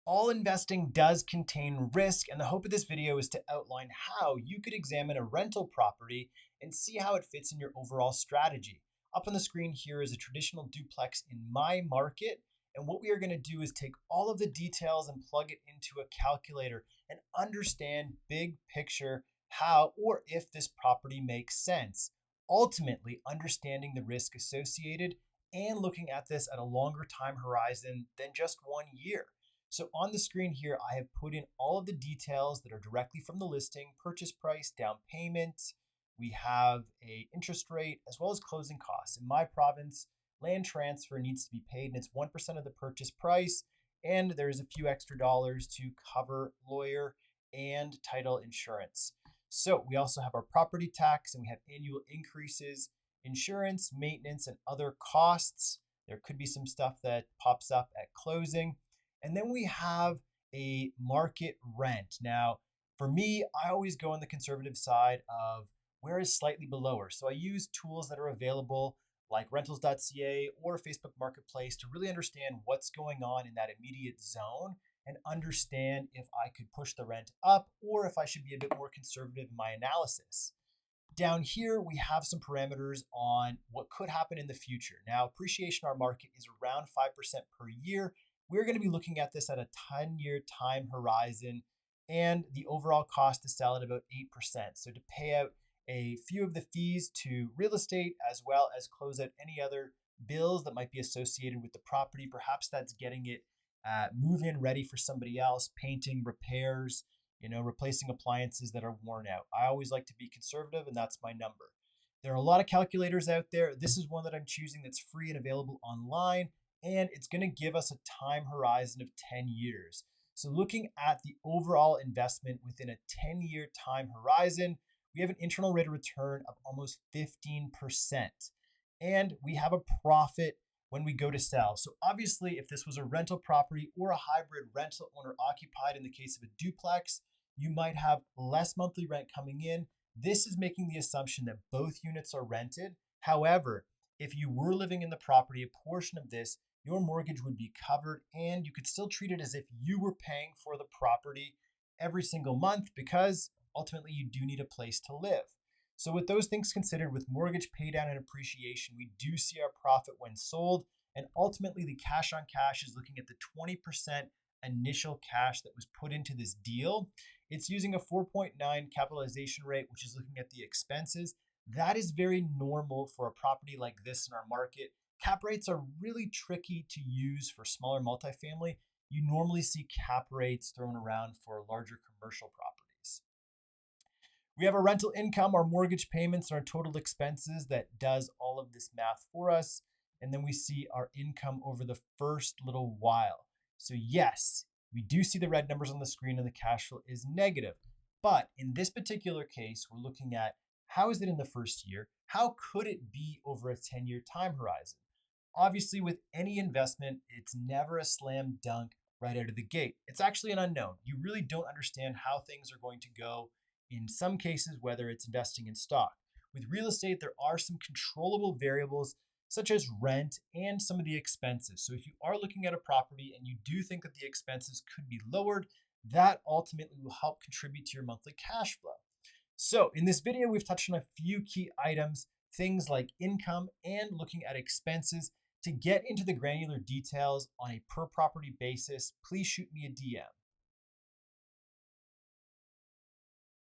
All investing does contain risk, and the hope of this video is to outline how you could examine a rental property and see how it fits in your overall strategy. Up on the screen here is a traditional duplex in my market, and what we are going to do is take all of the details and plug it into a calculator and understand big picture how or if this property makes sense. Ultimately, understanding the risk associated and looking at this at a longer time horizon than just 1 year. So on the screen here, I have put in all of the details that are directly from the listing: purchase price, down payment. We have a interest rate as well as closing costs. In my province, land transfer needs to be paid and it's 1% of the purchase price. And there's a few extra dollars to cover lawyer and title insurance. So we also have our property tax and we have annual increases, insurance, maintenance, and other costs. There could be some stuff that pops up at closing. And then we have a market rent. Now, for me, I always go on the conservative side of where is slightly below her. So I use tools that are available like rentals.ca or Facebook Marketplace to really understand what's going on in that immediate zone and understand if I could push the rent up or if I should be a bit more conservative in my analysis. Down here, we have some parameters on what could happen in the future. Now, appreciation in our market is around 5% per year. We're going to be looking at this at a 10-year time horizon, and the overall cost to sell at about 8%. So to pay out a few of the fees to real estate, as well as close out any other bills that might be associated with the property. Perhaps that's getting it move-in ready for somebody else, painting, repairs, replacing appliances that are worn out. I always like to be conservative, and that's my number. There are a lot of calculators out there. This is one that I'm choosing that's free and available online, and it's going to give us a time horizon of 10 years. So looking at the overall investment within a 10-year time horizon, we have an internal rate of return of almost 15%. And we have a profit when we go to sell. So obviously, if this was a rental property or a hybrid rental owner occupied in the case of a duplex, you might have less monthly rent coming in. This is making the assumption that both units are rented. However, if you were living in the property, a portion of this, your mortgage would be covered and you could still treat it as if you were paying for the property every single month because ultimately you do need a place to live. So with those things considered, with mortgage paydown and appreciation, we do see our profit when sold. And ultimately the cash on cash is looking at the 20% initial cash that was put into this deal. It's using a 4.9 capitalization rate, which is looking at the expenses. That is very normal for a property like this in our market. Cap rates are really tricky to use for smaller multifamily. You normally see cap rates thrown around for larger commercial properties. We have our rental income, our mortgage payments, and our total expenses that does all of this math for us. And then we see our income over the first little while. So yes, we do see the red numbers on the screen and the cash flow is negative. But in this particular case, we're looking at how is it in the first year? How could it be over a 10-year time horizon? Obviously, with any investment, it's never a slam dunk right out of the gate. It's actually an unknown. You really don't understand how things are going to go in some cases, whether it's investing in stock. With real estate, there are some controllable variables such as rent and some of the expenses. So if you are looking at a property and you do think that the expenses could be lowered, that ultimately will help contribute to your monthly cash flow. So in this video, we've touched on a few key items, things like income and looking at expenses. To get into the granular details on a per property basis, please shoot me a DM.